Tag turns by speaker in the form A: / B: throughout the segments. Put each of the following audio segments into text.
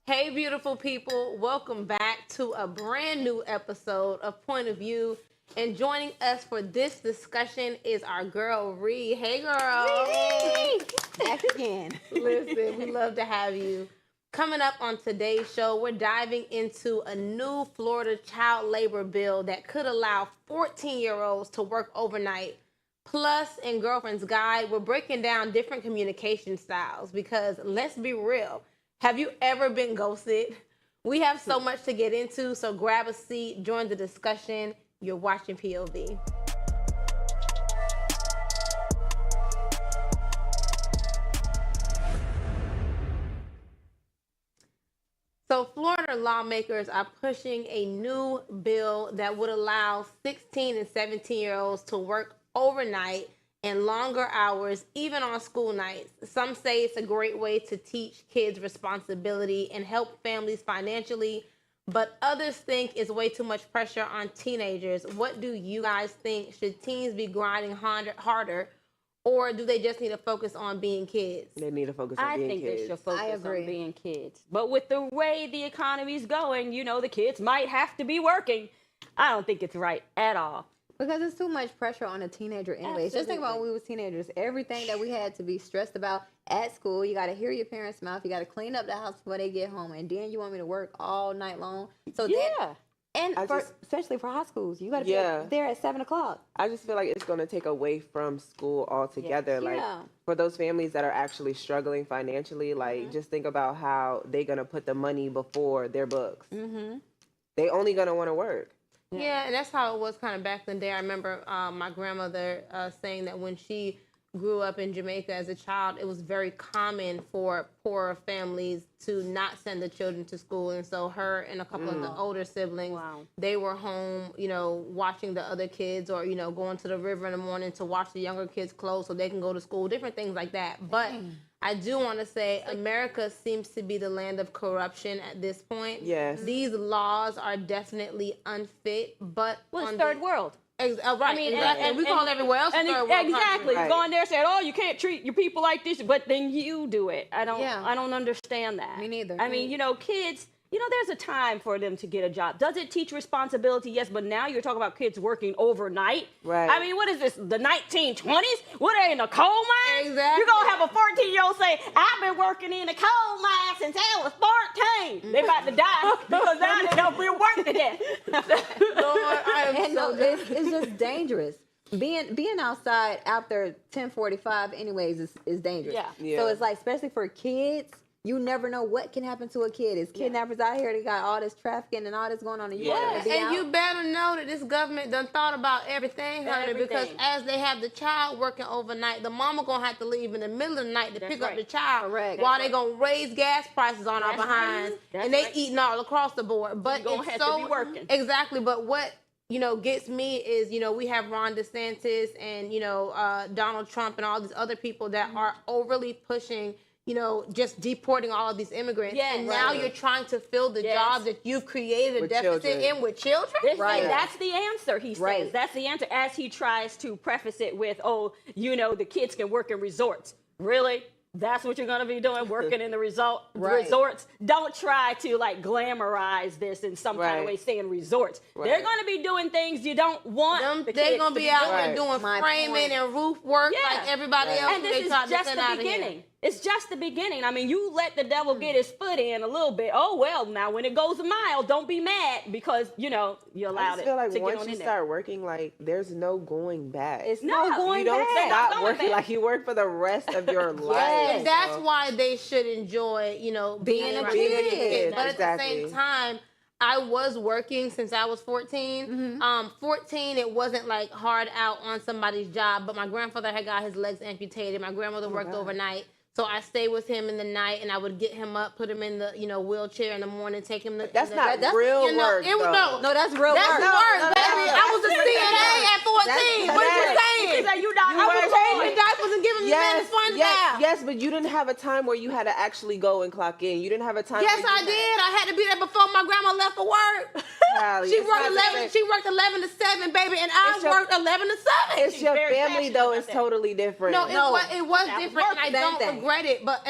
A: Hey, beautiful people. Welcome back to a brand new episode of Point of View. And joining us for this discussion is our girl, Ree. Hey, girl.
B: Hey, back again.
A: Listen, we love to have you. Coming up on today's show, we're diving into a new Florida child labor bill that could allow 14-year-olds to work overnight. Plus, in Girlfriend's Guide, we're breaking down different communication styles because let's be real. Have you ever been ghosted? We have so much to get into, so grab a seat, join the discussion. You're watching POV. So Florida lawmakers are pushing a new bill that would allow 16 and 17-year-olds to work overnight and longer hours, even on school nights. Some say it's a great way to teach kids responsibility and help families financially, but others think it's way too much pressure on teenagers. What do you guys think? Should teens be grinding harder, or do they just need to focus on being kids?
C: They need to focus on being
B: I think
C: kids.
B: they should focus
D: I agree.
B: on being kids. But with the way the economy's going, the kids might have to be working. I don't think it's right at all.
D: Because it's too much pressure on a teenager anyways. Just think about when we was teenagers. Everything that we had to be stressed about at school, you got to hear your parents' mouth. You got to clean up the house before they get home. And then you want me to work all night long. So
B: Yeah.
D: especially for high schools, you got to be there at 7 o'clock.
C: I just feel like it's going to take away from school altogether. Like for those families that are actually struggling financially, like just think about how they're going to put the money before their books. They only going to want to work.
A: Yeah, and that's how it was kind of back in the day. I remember my grandmother saying that when she grew up in Jamaica as a child, it was very common for poorer families to not send the children to school. And so her and a couple of the older siblings, they were home, watching the other kids or, going to the river in the morning to watch the younger kids close so they can go to school, different things like that. But I do want to say America seems to be the land of corruption at this point.
C: Yes.
A: These laws are definitely unfit, but
B: Well, it's third world.
A: Right.
B: I mean,
A: and we call everywhere else third world country.
B: Exactly.
C: Right.
B: Go in there and say, "Oh, you can't treat your people like this," but then you do it. I don't understand that.
D: Me neither.
B: I mean, kids. There's a time for them to get a job. Does it teach responsibility? Yes, but now you're talking about kids working overnight.
C: Right.
B: I mean, what is this? The 1920s? What are they in a coal mine?
A: Exactly.
B: You're gonna have a 14-year-old say, "I've been working in a coal mine since I was 14." They about to die because now they don't be work to death.
A: Lord, I am so
D: It's just dangerous. Being outside after 10:45 anyways is dangerous.
B: Yeah.
D: So it's like, especially for kids, you never know what can happen to a kid. It's kidnappers out here. They got all this trafficking and all this going on. And
A: you better know that this government done thought about everything, honey, because as they have the child working overnight, the mama gonna have to leave in the middle of the night to pick up the child while they gonna raise gas prices on our behinds, and they eating all across the board. But
B: gonna
A: it's
B: have
A: so
B: to be working.
A: Exactly. But what gets me is, we have Ron DeSantis and, Donald Trump and all these other people that are overly pushing, just deporting all of these immigrants.
B: Yes.
A: And now you're trying to fill the jobs that you've created a
C: With
A: deficit
C: children.
A: in with children?
B: That's the answer, he says. That's the answer as he tries to preface it with, the kids can work in resorts. Really? That's what you're going to be doing, working in the resorts. Don't try to glamorize this in some kind of way, saying resorts. They're going to be doing things you don't want.
A: They're going to be out there doing framing and roof work like everybody else.
B: And this is just the beginning. It's just the beginning. I mean, you let the devil get his foot in a little bit. Oh, well, now when it goes a mile, don't be mad because, you allowed
C: I
B: it
C: feel like
B: to
C: once
B: get on
C: you
B: in there.
C: start working, there's no going back.
D: It's no going
C: You don't
D: back.
C: stop working. Like, you work for the rest of your life.
A: And that's why they should enjoy, being a kid. But at the same time, I was working since I was 14. 14, it wasn't like hard out on somebody's job, but my grandfather had got his legs amputated. My grandmother worked overnight. So I stayed with him in the night, and I would get him up, put him in the wheelchair in the morning, take him to.
C: That's not real work.
D: No, that's real work.
A: That's work, baby. I was a CNA at 14. What are you saying? I was changing diapers and giving men fun bath.
C: Yes, but you didn't have a time where you had to actually go and clock in. You didn't have a time.
A: Yes, I did. I had to be there before my grandma left for work.
C: Callie.
A: She
C: It's
A: worked
C: not
A: 11.
C: the
A: She worked 11 to 7, baby, and I
C: It's your-
A: worked 11 to 7.
C: It's your
B: very
C: family
B: passionate
C: though.
B: about
C: It's
B: that.
C: totally different.
A: No, it was
B: That
A: different,
B: was
A: and I
D: same
A: don't
D: thing.
A: regret it. But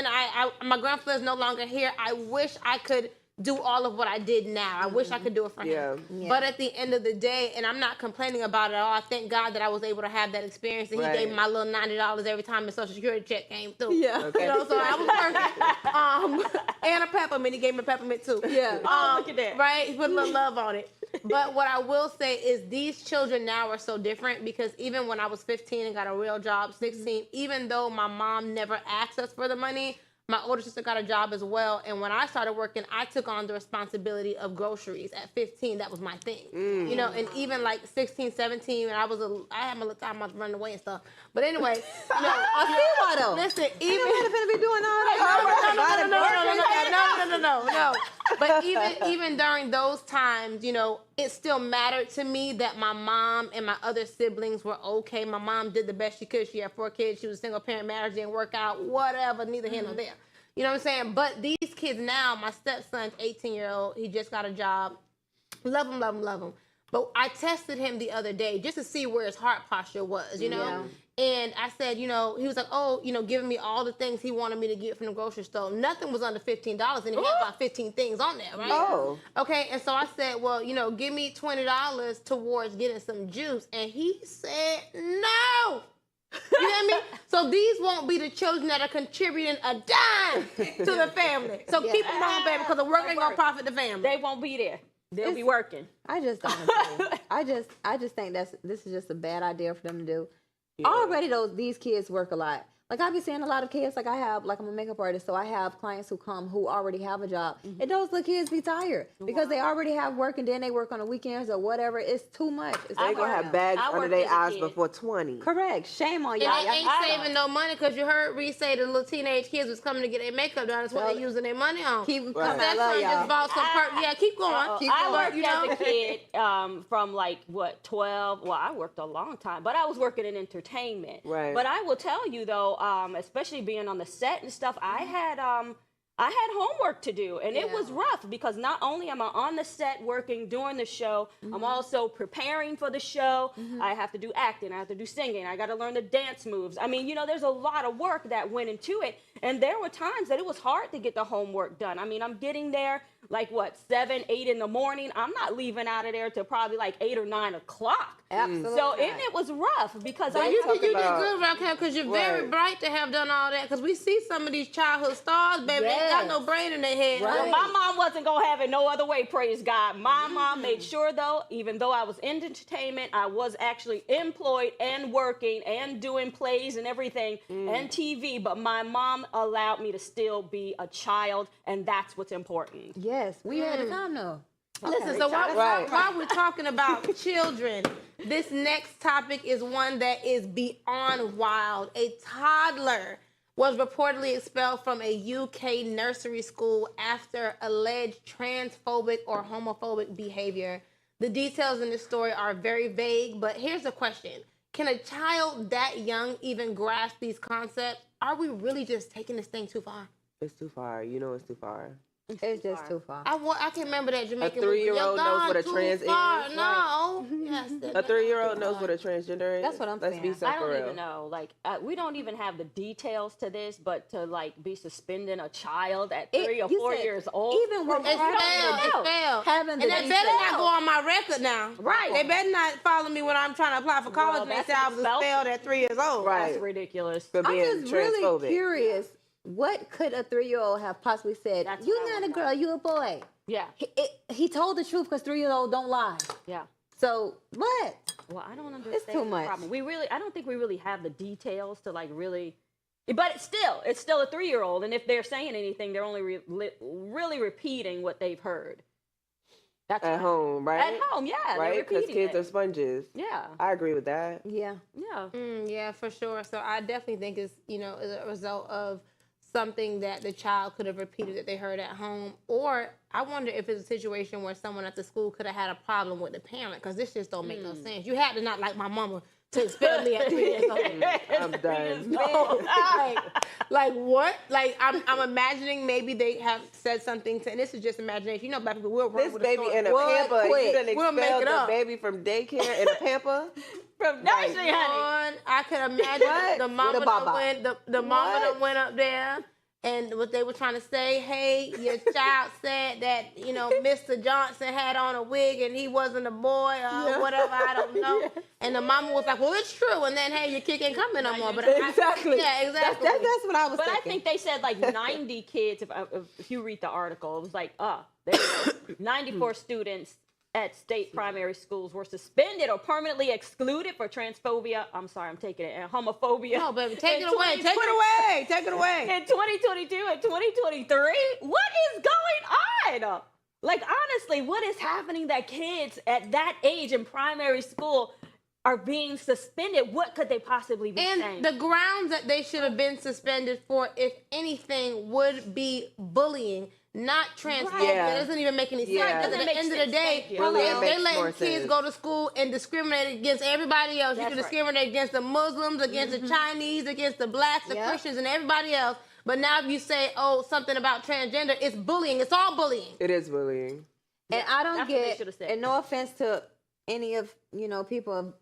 A: my grandfather is no longer here. I wish I could do all of what I did now. I wish I could do it for him.
D: Yeah.
A: But at the end of the day, and I'm not complaining about it at all. I thank God that I was able to have that experience, and he
C: Right.
A: gave me my little $90 every time the Social Security check came through.
D: Yeah.
C: Okay.
A: You know, so I was working. And a peppermint. He gave me a peppermint too.
D: Yeah.
B: Look at that.
A: Right? He put a little love on it. But what I will say is these children now are so different because even when I was 15 and got a real job, 16, even though my mom never asked us for the money, my older sister got a job as well. And when I started working, I took on the responsibility of groceries. At 15, that was my thing. You know, and even like 16, 17, and I had my little time, I was running away and stuff. But anyway, you know,
D: I see why though.
A: listen,
D: You
A: even...
D: ain't finna be doing all that.
A: No. But even during those times, you know, it still mattered to me that my mom and my other siblings were okay. My mom did the best she could. She had 4 kids. She was a single parent. Marriage didn't work out. Whatever. Neither here nor there. You know what I'm saying? But these kids now, my stepson's 18-year-old. He just got a job. Love him, love him, love him. But I tested him the other day just to see where his heart posture was, you know?
D: Yeah.
A: And I said, you know, he was like, oh, you know, giving me all the things he wanted me to get from the grocery store. Nothing was under $15, and he had about 15 things on there, right?
C: Oh.
A: Okay, and so I said, well, you know, give me $20 towards getting some juice. And he said, no. You know what I mean? So these won't be the children that are contributing a dime to the family. So keep them home, baby, because the work ain't going to profit the family.
B: They won't be there. They'll be working.
D: I just don't agree. I just think this is just a bad idea for them to do. Already these kids work a lot. Like I be seeing a lot of kids, like I'm a makeup artist, so I have clients who come who already have a job. And those little kids be tired because they already have work and then they work on the weekends or whatever. It's too much. It's
C: They
D: too
C: gonna
D: much.
C: have bags
B: I
C: under
B: worked
C: their
B: as a
C: eyes
B: kid.
C: before 20.
D: Correct. Shame on
A: And
D: y'all.
A: they ain't saving no money because you heard Reese say the little teenage kids was coming to get their makeup done. That's what they using their money on.
D: Keep
C: Right.
D: coming. I love
A: Stepson
D: y'all.
A: just bought some Yeah, keep going. Keep
B: I
A: going.
B: worked
A: You know?
B: as a kid from like 12. Well, I worked a long time, but I was working in entertainment.
C: Right.
B: But I will tell you though, especially being on the set and stuff, I had homework to do, and it was rough because not only am I on the set working during the show, I'm also preparing for the show. I have to do acting, I have to do singing, I got to learn the dance moves. I mean, you know, there's a lot of work that went into it, and there were times that it was hard to get the homework done. I mean, I'm getting there like 7, 8 in the morning. I'm not leaving out of there till probably like 8 or 9 o'clock.
D: Absolutely.
B: So and it was rough because I
A: You did
C: about-
A: good, Raquel, because you're very
C: Right.
A: bright to have done all that. Because we see some of these childhood stars, baby, they ain't got
D: Yes.
A: no brain in their head.
D: Right.
B: Well, my mom wasn't gonna have it no other way, praise God. My mom made sure though, even though I was in entertainment, I was actually employed and working and doing plays and everything and TV, but my mom allowed me to still be a child, and that's what's important.
D: Yes, we had the time though.
A: Listen, so while
C: Right.
A: we're talking about children, this next topic is one that is beyond wild. A toddler was reportedly expelled from a UK nursery school after alleged transphobic or homophobic behavior. The details in this story are very vague, but here's the question. Can a child that young even grasp these concepts? Are we really just taking this thing too far?
C: It's too far. You know it's too far.
D: It's just too far.
A: I can remember that Jamaican
C: A 3-year-old
A: movie.
C: knows what a
A: Too
C: trans
A: far.
C: is.
A: No. Yes,
C: A 3-year-old knows what a transgender is.
D: That's what I'm
C: Let's
D: saying.
C: be so
B: I
C: for
B: don't
C: real.
B: even know. Like, we don't even have the details to this, but to like be suspending a child at 3 or
D: you
B: 4
D: said
B: years old,
D: even with
A: It's
D: having
A: failed.
D: the-
A: It's failed.
D: having
A: And
D: the
A: they better not
D: details.
A: go on my record now.
B: Right.
A: They better not follow me when I'm trying to apply for college
B: Well,
A: and they
B: that's
A: say I was
B: expelled.
A: expelled at 3 years old.
C: Right.
B: that's ridiculous.
C: For
D: I'm
C: being
D: just really
C: transphobic.
D: curious. What could a 3-year-old have possibly said?
B: That's
D: You're
B: what I
D: not a
B: wanna
D: girl, you a boy.
B: Yeah,
D: He told the truth because 3-year-olds don't lie.
B: yeah.
D: So what?
B: Well, I don't understand
D: too
B: the
D: much.
B: problem. I don't think we really have the details to like really, but it's still a 3-year-old, and if they're saying anything, they're only really repeating what they've heard. That's
C: At home, right?
B: At home, yeah. they're
C: Right? Because
B: repeating
C: kids
B: it.
C: are sponges.
B: Yeah,
C: I agree with that.
D: Yeah.
B: yeah.
A: Yeah, for sure. So I definitely think it's, is a result of something that the child could have repeated that they heard at home. Or I wonder if it's a situation where someone at the school could have had a problem with the parent, because this just don't make no sense. You had to not like my mama to expel me at 3 years old.
C: I'm done.
A: No, like what? Like I'm imagining maybe they have said something to, and this is just imagination. You know, black people will run
C: This
A: with
C: baby
A: a story.
C: in a pamper. You done
A: We'll make
C: expelled
A: it
C: the
A: up.
C: baby from daycare in a pamper.
B: From nursery, honey.
A: On, I could imagine
C: What?
A: the mama
D: With a
A: that
D: baba.
A: went, the mama
C: What?
A: that went up there, and what they were trying to say, hey, your child said that, you know, Mr. Johnson had on a wig and he wasn't a boy or whatever, I don't know. And the mama was like, well, it's true. And then, hey, your kid ain't coming no more. But
C: Exactly.
A: yeah, exactly.
D: That's what I was
B: But I
D: thinking.
B: think they said like 90 kids. If you read the article, it was like, there you go. 94 students at state primary schools were suspended or permanently excluded for transphobia. I'm sorry, I'm taking it. And homophobia.
A: No, baby, take
B: In
A: it away. Take
B: 2020
A: it away. Take it away.
B: In 2022 and 2023, what is going on? Like, honestly, what is happening that kids at that age in primary school are being suspended? What could they possibly be saying?
A: And the grounds that they should have been suspended for, if anything, would be bullying, not transphobia.
B: Right.
C: Yeah.
A: It doesn't even make any sense.
C: Yeah.
A: Because
B: Doesn't
A: at the
B: make
A: end of
B: sense.
A: the day,
B: Thank you.
C: Bullying
A: if
C: makes
A: they
C: more
A: let kids
C: sense.
A: go to school and discriminate against everybody else, you
B: That's
A: can
B: right.
A: discriminate against the Muslims, against the Chinese, against the blacks, the
D: Yep.
A: Christians, and everybody else. But now if you say, oh, something about transgender, it's bullying. It's all bullying.
C: It is bullying.
D: And I don't
B: That's what they
D: get,
B: should've said.
D: and no offense to any of, people,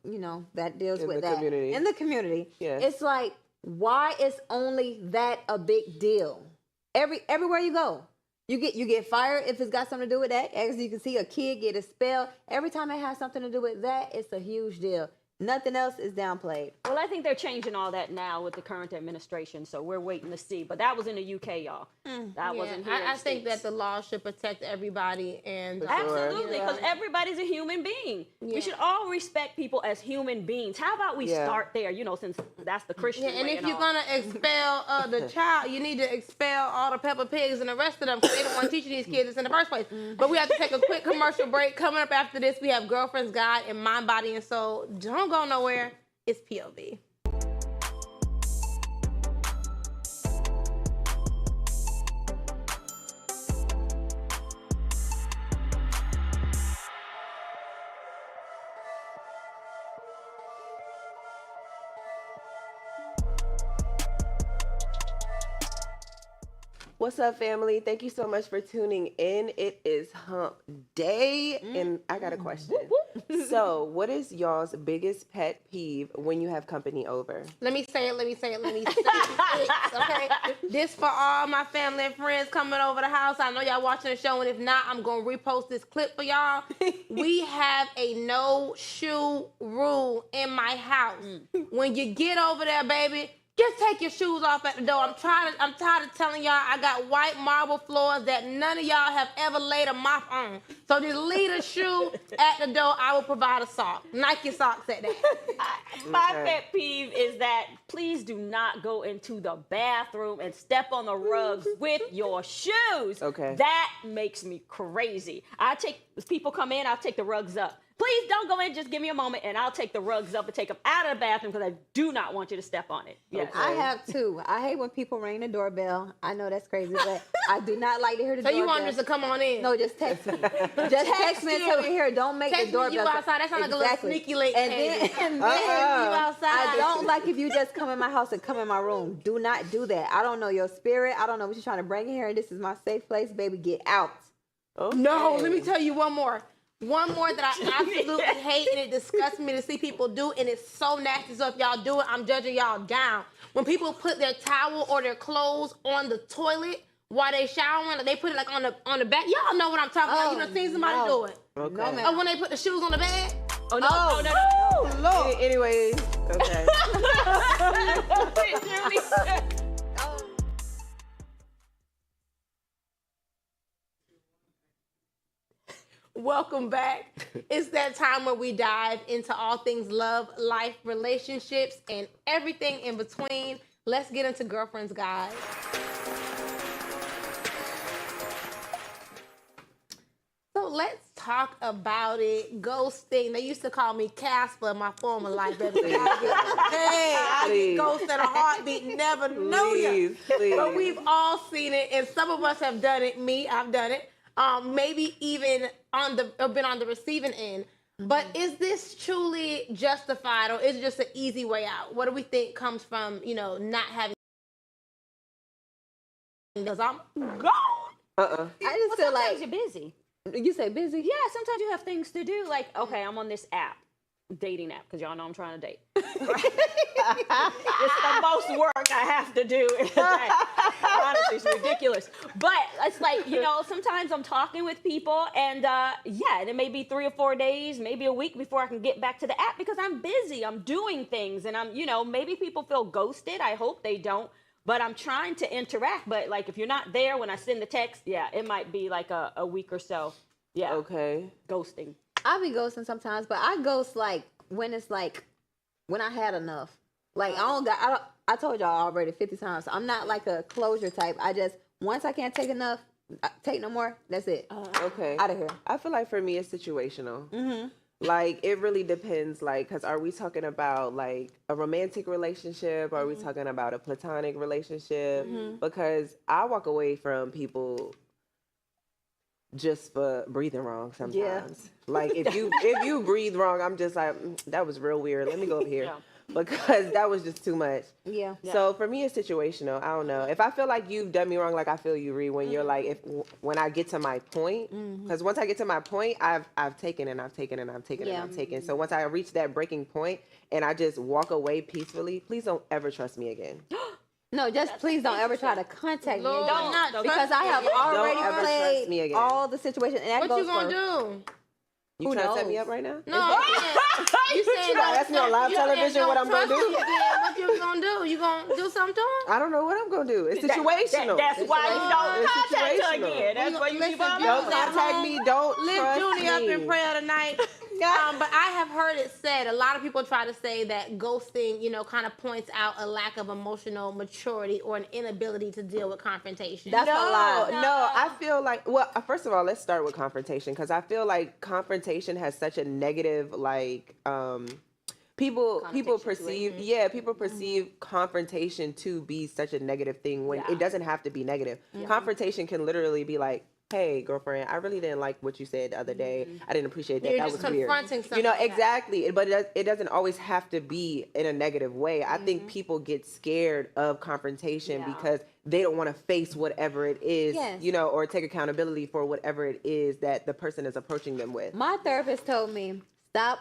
D: that deals
C: In
D: with
C: the
D: that.
C: community.
D: In the community.
C: Yes.
D: It's like, why is only that a big deal? Everywhere you go. You get fired if it's got something to do with that. As you can see, a kid get expelled. Every time it has something to do with that, it's a huge deal. Nothing else is downplayed.
B: Well, I think they're changing all that now with the current administration, so we're waiting to see. But that was in the UK, y'all. That wasn't here. in
A: I
B: the
A: think
B: States.
A: that the law should protect everybody. And
C: For sure.
B: Absolutely, because everybody's a human being. We should all respect people as human beings. How about we
C: Yeah.
B: start there? Since that's the Christian
A: Yeah, and
B: way
A: if you're
B: all.
A: gonna expel the child, you need to expel all the Peppa Pigs and the rest of them because they don't want to teach these kids this in the first place. But we have to take a quick commercial break. Coming up after this, we have Girlfriend's Guide and Mind, Body, and Soul. Don't go nowhere. It's POV.
C: What's up, family? Thank you so much for tuning in. It is hump day, and I got a question. So, what is y'all's biggest pet peeve when you have company over?
A: Let me say it. Okay, this for all my family and friends coming over the house. I know y'all watching the show, and if not, I'm gonna repost this clip for y'all. We have a no shoe rule in my house. When you get over there, baby, just take your shoes off at the door. I'm tired of telling y'all I got white marble floors that none of y'all have ever laid a mop on. So just leave a shoe at the door. I will provide a sock. Nike socks at that.
B: My
C: Okay.
B: pet peeve is that please do not go into the bathroom and step on the rugs with your shoes.
C: Okay.
B: That makes me crazy. As people come in, I'll take the rugs up. Please don't go in, just give me a moment and I'll take the rugs up and take them out of the bathroom because I do not want you to step on it. Yes.
C: Okay.
D: I have two. I hate when people ring the doorbell. I know that's crazy, but I do not like to hear the
A: So
D: doorbell.
A: you want us to come on in?
D: No, just text me. Just text me and tell me here. Don't make
A: Text
D: the
A: me
D: doorbell.
A: you outside. That sounds like a little sneaky late
D: And then,
A: Candy.
D: and then
A: You outside.
D: I don't like if you just come in my house and come in my room. Do not do that. I don't know your spirit. I don't know what you're trying to bring in here. This is my safe place, baby. Get out.
C: Okay.
A: No, let me tell you one more. One more that I absolutely hate, and it disgusts me to see people do, and it's so nasty. So if y'all do it, I'm judging y'all down. When people put their towel or their clothes on the toilet while they showering, like they put it like on the back. Y'all know what I'm talking about. You done seen somebody
D: no.
A: do it.
C: Okay.
D: No, ma'am.
A: Or when they put the shoes on the bed.
B: Oh, no.
D: Oh,
B: Oh, no.
D: Lord.
C: Anyways, okay.
A: Welcome back. It's that time where we dive into all things love, life, relationships, and everything in between. Let's get into Girlfriend's Guide. So let's talk about it. Ghosting. They used to call me Casper in my former life, baby. I get
C: Please.
A: ghosted in a heartbeat. Never knew you.
C: Please.
A: But we've all seen it, and some of us have done it. Me, I've done it. Maybe even been on the receiving end. But is this truly justified, or is it just an easy way out? What do we think comes from, not having? Because I'm gone.
C: Uh-uh.
D: I just feel
B: Sometimes
D: like
B: you're busy.
D: you say busy.
B: Yeah, sometimes you have things to do. Like, okay, I'm on this app, dating app, because y'all know I'm trying to date. It's the most work I have to do in a day. Honestly, it's ridiculous. But it's like, sometimes I'm talking with people, and and it may be 3 or 4 days, maybe a week before I can get back to the app because I'm busy. I'm doing things, and maybe people feel ghosted. I hope they don't. But I'm trying to interact. But like, if you're not there when I send the text, it might be like a week or so. Yeah.
C: Okay.
B: Ghosting.
D: I be ghosting sometimes, but I ghost like when it's like when I had enough. Like I told y'all already 50 times. I'm not like a closure type. I just once I can't take enough, take no more. That's it.
C: Okay.
D: Out of here.
C: I feel like for me it's situational. Mm-hmm. Like it really depends. Like, cause are we talking about like a romantic relationship? Or are we talking about a platonic relationship? Because I walk away from people just for breathing wrong sometimes.
D: Yeah.
C: Like if you breathe wrong, I'm just like, that was real weird. Let me go up here. Because that was just too much.
D: Yeah.
C: So for me, it's situational. I don't know. If I feel like you've done me wrong, like I feel you, Ree, when you're like, when I get to my point, because once I get to my point, I've taken and I've taken and I've taken and I've taken. So once I reach that breaking point and I just walk away peacefully, please don't ever trust me again.
D: No, just please don't ever try to contact me
A: Lord,
D: again.
A: not
D: Because I have already
C: Don't ever trust me
D: played
C: again.
D: all the situations. And that
A: What
D: goes
A: you gonna
D: for,
A: do?
C: You
D: Who
C: trying to set
D: knows?
C: me up right now?
A: No, you saying
C: trying to ask me on live television what I'm gonna do?
A: What you gonna do? You gonna do something to him?
C: I don't know what I'm gonna do. It's situational.
B: That's why you don't
C: It's
B: contact her
C: situational.
B: again. That's why you keep on
A: Listen,
C: Don't
A: at
C: contact
A: home,
C: me. Don't
A: Lift
C: trust
A: Junie up
C: me.
A: in prayer tonight. But I have heard it said, a lot of people try to say that ghosting, kind of points out a lack of emotional maturity or an inability to deal with confrontation.
D: That's a lie.
C: No, I feel like, well, first of all, let's start with confrontation, because I feel like confrontation has such a negative, like, people perceive confrontation to be such a negative thing when it doesn't have to be negative. Confrontation can literally be like, hey, girlfriend, I really didn't like what you said the other day. I didn't appreciate that.
A: You're
C: That
A: just
C: was weird.
A: confronting something.
C: Exactly. But it doesn't always have to be in a negative way. I think people get scared of confrontation because they don't want to face whatever it is, or take accountability for whatever it is that the person is approaching them with.
D: My therapist told me, stop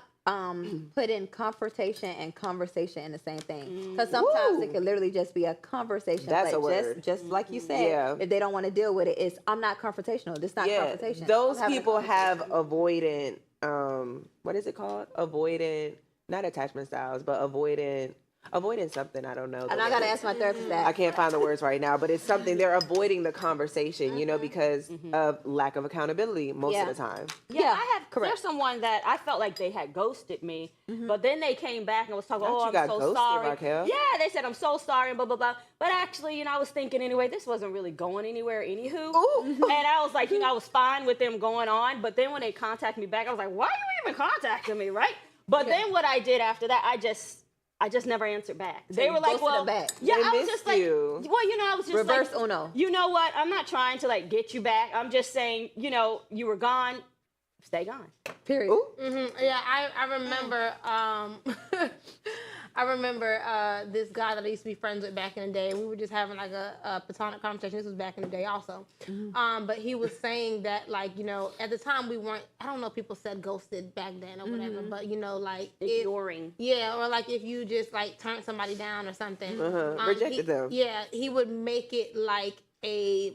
D: putting confrontation and conversation in the same thing. Because sometimes it can literally just be a conversation.
C: That's
D: but
C: a word.
D: Just like you said, if they don't want to deal with it, I'm not confrontational. This is not confrontation.
C: Those
D: I'm having a
C: people have
D: conversation.
C: avoidant, what is it called? Avoidant, not attachment styles, but avoidant something. I don't know.
D: And I got to ask my therapist that.
C: I can't find the words right now, but it's something they're avoiding the conversation, because of lack of accountability most of the time.
B: Yeah, there's someone that I felt like they had ghosted me, but then they came back and was talking,
C: Not you
B: I'm
C: got
B: so
C: ghosted,
B: sorry.
C: Raquel.
B: Yeah, they said, I'm so sorry, and blah, blah, blah. But actually, I was thinking anyway, this wasn't really going anywhere anywho. And I was like, I was fine with them going on, but then when they contacted me back, I was like, why are you even contacting me, right? But then what I did after that, I just never answered back. They were like, well,
D: back.
B: yeah,
C: They
B: I was
C: missed
B: just like,
C: you.
B: well, I was just
D: Reverse
B: like,
D: Uno.
B: you know what? I'm not trying to like get you back. I'm just saying, you were gone. Stay gone.
D: Period.
A: Yeah, I remember. I remember this guy that I used to be friends with back in the day. We were just having like a platonic conversation. This was back in the day also. But he was saying that like, at the time we weren't, I don't know if people said ghosted back then or whatever, but like
B: Ignoring.
A: or like if you just like turned somebody down or something.
C: Rejected them.
A: Yeah, he would make it like a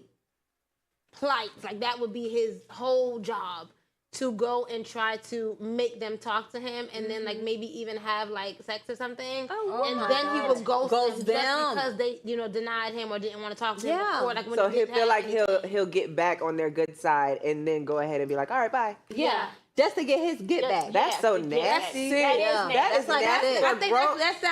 A: plight. Like that would be his whole job. To go and try to make them talk to him, and then like maybe even have like sex or something, and then he would ghost them just because they denied him or didn't want to talk to him before. Like when
C: So
A: he
C: he'll
A: didn't
C: feel
A: have
C: like
A: anything.
C: he'll get back on their good side and then go ahead and be like, all right, bye.
D: Yeah. Just to get his get back.
C: That's so nasty. That is
D: like
C: nasty.
A: I think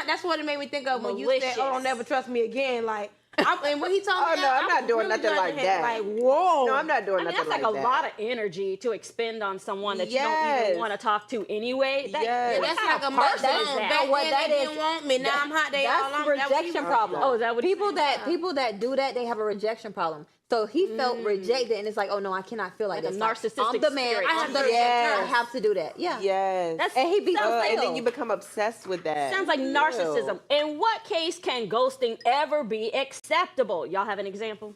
A: that's what it made me think of when you said, "Oh, don't never trust me again." Like, and when he told me,
C: no, I'm not doing nothing like that.
A: Like, whoa,
C: No, I'm not doing nothing
B: That's like
C: like
B: a
C: that.
B: lot of energy to expend on someone that you don't even want to talk to anyway.
C: Yes.
A: that's
B: kind
A: like
B: of
A: a
B: person
A: person.
B: is that?
A: Back
D: What
A: then
D: that
A: they
D: is-
A: didn't want me. Now I'm hot. They all
D: That's
A: on.
D: rejection problem.
B: Oh, is that what he
D: people
B: said?
D: that people that do that, they have a rejection problem. So he felt rejected, and it's like, oh no, I cannot feel like
B: Like a
D: this.
B: narcissistic
D: I'm the man.
B: spirit.
D: I'm the
C: Yes.
D: I have to do that. Yeah.
C: Yes.
B: That's-
D: And he be
C: And then you become obsessed with that.
B: Sounds like narcissism. In what case can ghosting ever be acceptable? Y'all have an example?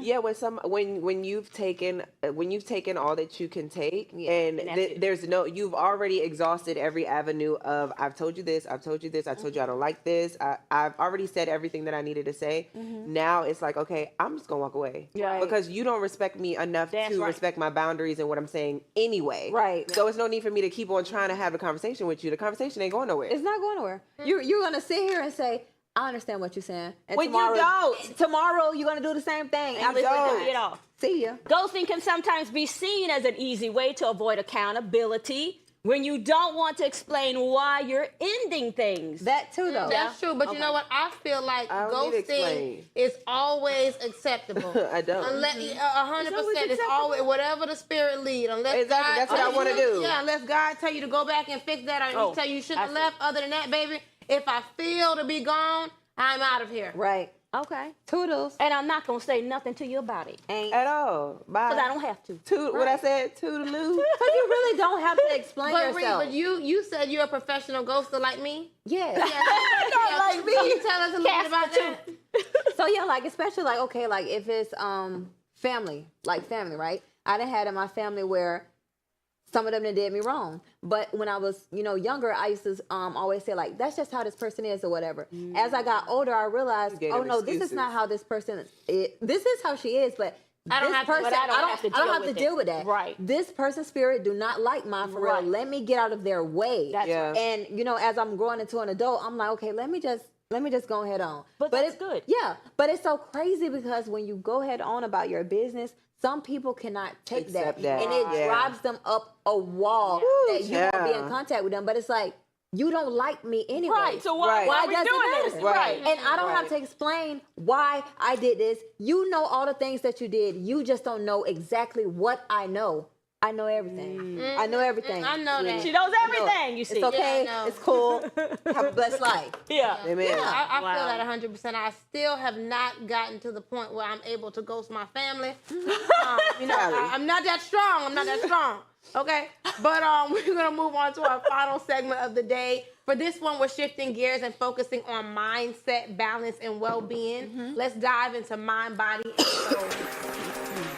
C: Yeah, when you've taken all that you can take, and
B: And that's it.
C: there's no, you've already exhausted every avenue of, I've told you this, I've told you this, I told you I don't like this, I've already said everything that I needed to say. Now it's like, okay, I'm just gonna walk away,
B: Yeah.
C: because you don't respect me enough
B: That's
C: to
B: right.
C: respect my boundaries and what I'm saying anyway.
D: Right.
C: So it's no need for me to keep on trying to have a conversation with you. The conversation ain't going nowhere.
D: It's not going nowhere. You're gonna sit here and say, I understand what you're saying. And
C: When you don't.
D: Tomorrow you're gonna do the same thing.
B: And
D: After
B: listen
C: don't.
B: to it all.
D: See ya.
B: Ghosting can sometimes be seen as an easy way to avoid accountability when you don't want to explain why you're ending things.
D: That too, though.
A: That's true, but you know what? I feel like
C: I don't need to
A: ghosting
C: explain.
A: is always acceptable.
C: I don't.
A: Unless 100%, it's
B: acceptable.
A: always whatever the spirit lead. Unless
C: Exactly,
A: God
C: that's what I
A: tell
C: wanna
A: you-
C: do.
A: Yeah, unless God tell you to go back and fix that, or
B: Oh,
A: He tell you shouldn't have
B: I see.
A: left. Other than that, baby, if I feel to be gone, I'm out of here.
D: Right.
B: Okay.
D: Toodles.
B: And I'm not going to say nothing to you about it
D: Ain't.
C: At all. Bye.
B: because I don't have to.
C: What I said, toodaloo.
D: Because you really don't have to explain
A: But Ree,
D: yourself.
A: but you said you're a professional ghoster like me.
D: Yeah.
A: Not
C: like me.
A: Can you tell us a little bit about
B: Casper,
A: that?
D: So yeah, like especially like okay, like if it's family, right? I done had in my family where some of them that did me wrong. But when I was, younger, I used to always say like, that's just how this person is or whatever. As I got older, I realized,
C: gave
D: oh
C: them
D: no, this is
C: excuses.
D: not how this person is. This is how she is, but
A: I don't
D: this
A: have to-
D: person,
A: but
B: I don't have to
D: I don't
B: deal
D: have to
B: with
D: deal
B: it.
D: with that.
B: Right.
D: This person's spirit do not like mine for
B: Right.
D: real. Let me get out of their way.
B: That's
C: Yeah.
B: right.
D: And as I'm growing into an adult, I'm like, okay, let me just go head on.
B: But that's
D: it's
B: good.
D: Yeah, but it's so crazy because when you go head on about your business, some people cannot take
C: Accept
D: that,
C: that.
D: and it
C: Yeah.
D: drives them up a wall
C: Yeah.
D: that you won't be in
C: Yeah.
D: contact with them. But it's like you don't like me anyway.
B: Right. So why,
C: Right.
B: why
D: Why
B: are we
D: does it
B: doing
D: matter?
B: this?
C: Right.
D: And I don't have
C: Right.
D: to explain why I did this. You know all the things that you did. You just don't know exactly what I know. I know everything. I know everything.
A: I know that.
B: She knows
D: I know.
B: everything, you see.
D: It's okay.
A: Yeah, I know.
D: It's cool. Have a blessed life.
B: Yeah.
C: Amen.
A: I
B: Wow.
A: feel that 100%. I still have not gotten to the point where I'm able to ghost my family. I'm not that strong. I'm not that strong. Okay, but we're gonna move on to our final segment of the day. For this one, we're shifting gears and focusing on mindset, balance, and well-being. Let's dive into mind, body, and soul.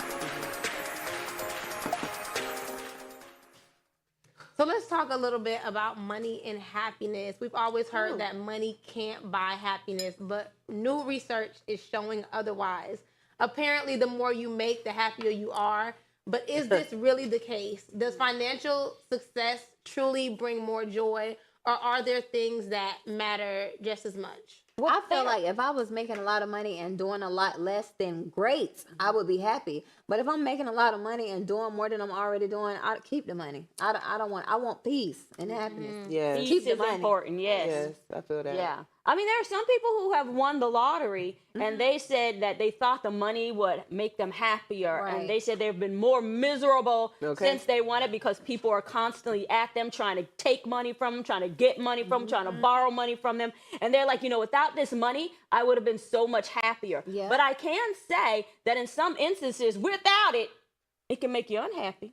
A: So let's talk a little bit about money and happiness. We've always heard that money can't buy happiness, but new research is showing otherwise. Apparently, the more you make, the happier you are. But is this really the case? Does financial success truly bring more joy, or are there things that matter just as much?
D: I feel like if I was making a lot of money and doing a lot less, then great, I would be happy. But if I'm making a lot of money and doing more than I'm already doing, I'd keep the money. I want peace and happiness.
C: Yes.
B: Peace
D: Keep the
B: is
D: money.
B: important, yes.
C: Yes, I feel that.
B: Yeah. I mean, there are some people who have won the lottery and they said that they thought the money would make them happier.
D: Right.
B: And they said they've been more miserable
C: Okay.
B: since they won it because people are constantly at them trying to take money from them, trying to get money from them, trying to borrow money from them. And they're like, without this money, I would have been so much happier.
D: Yeah.
B: But I can say that in some instances, without it, it can make you unhappy.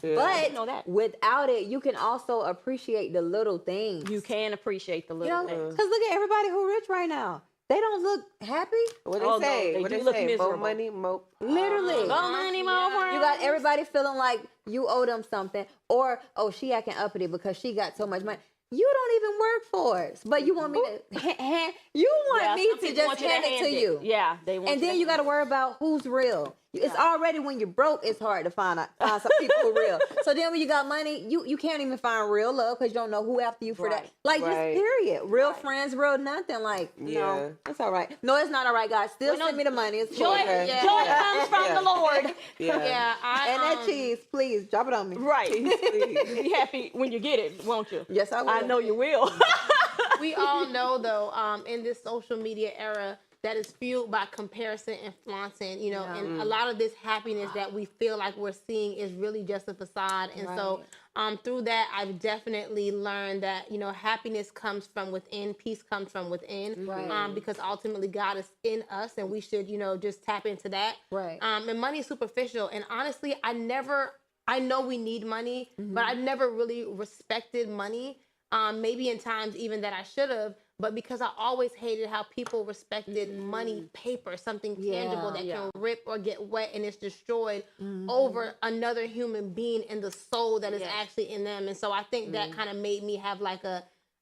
C: Yeah.
D: But
B: know that.
D: without it, you can also appreciate the little things.
B: You can appreciate the little things.
D: Because look at everybody who rich right now. They don't look happy.
C: What they
B: Oh, no,
C: say?
B: they
C: What
B: do
C: they
B: look
C: say?
B: miserable.
C: More money, more.
D: Literally.
B: More money, more friends.
D: You got everybody feeling like you owe them something, or she acting uppity because she got so much money. You don't even work for it, but you want me to hand. You want
B: Yeah,
D: me
B: some
D: to
B: people
D: just
B: want you
D: hand it to you.
B: Yeah, they want
D: And then
B: to
D: you got to worry about who's real. It's already when you're broke, it's hard to find some people who are real. So then when you got money, you can't even find real love because you don't know who after you for that.
B: Right.
D: Like
C: Right.
D: just period. Real friends, real nothing. Like
C: Yeah.
D: no, that's all right. No, it's not all right, guys. Still
B: Well,
D: send me the money. It's
B: Joy,
D: cool.
C: Okay.
B: joy comes from the Lord.
C: Yeah.
A: Yeah,
D: And that cheese, please drop it on me.
B: Right. Be happy when you get it, won't you?
D: Yes, I will.
B: I know you will.
A: we all know though, in this social media era that is fueled by comparison and flaunting, and a lot of this happiness that we feel like we're seeing is really just a facade. And so through that, I've definitely learned that, you know, happiness comes from within, peace comes from within,
D: Right.
A: because ultimately God is in us and we should, you know, just tap into that.
D: Right.
A: And money is superficial. And honestly, I know we need money, but I never really respected money. Maybe in times even that I should have, but because I always hated how people respected money, paper, something tangible that can rip or get wet and it's destroyed over another human being and the soul that is actually in them. And so I think that kind of made me have like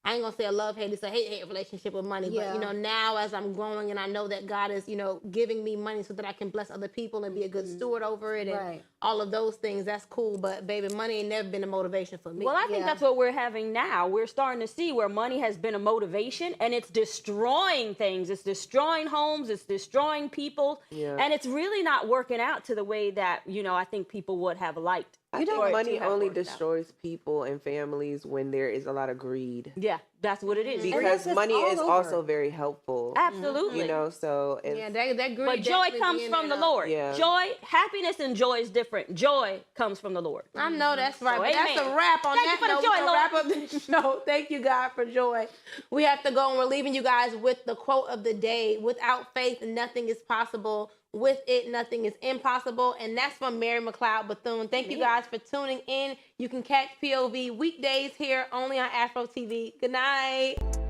A: I ain't gonna say a love-hate, it's a hate-hate relationship with money. But, you know, now as I'm growing and I know that God is, you know, giving me money so that I can bless other people and be a good steward over it and all of those things, that's cool. But, baby, money ain't never been a motivation for me.
B: Well, I think that's what we're having now. We're starting to see where money has been a motivation and it's destroying things. It's destroying homes. It's destroying people.
C: Yeah.
B: And it's really not working out to the way that, you know, I think people would have liked.
C: I think money only destroys people and families when there is a lot of greed.
B: Yeah, that's what it is.
C: Because money is also very helpful.
B: Absolutely.
C: You know, so it's,
A: Yeah, that greed.
B: But joy comes from the Lord.
C: Yeah.
B: Joy, happiness and joy is different. Joy comes from the Lord.
A: I know that's right.
B: So,
A: But that's
B: amen.
A: a wrap on
B: Thank you
A: that
B: for the
A: note.
B: joy,
A: We're gonna
B: Lord.
A: wrap up the show. Thank you, God, for joy. We have to go, and we're leaving you guys with the quote of the day: "Without faith, nothing is possible. With it, nothing is impossible." And that's from Mary McLeod Bethune. Thank you guys for tuning in. You can catch POV weekdays here only on Afro TV. Good night.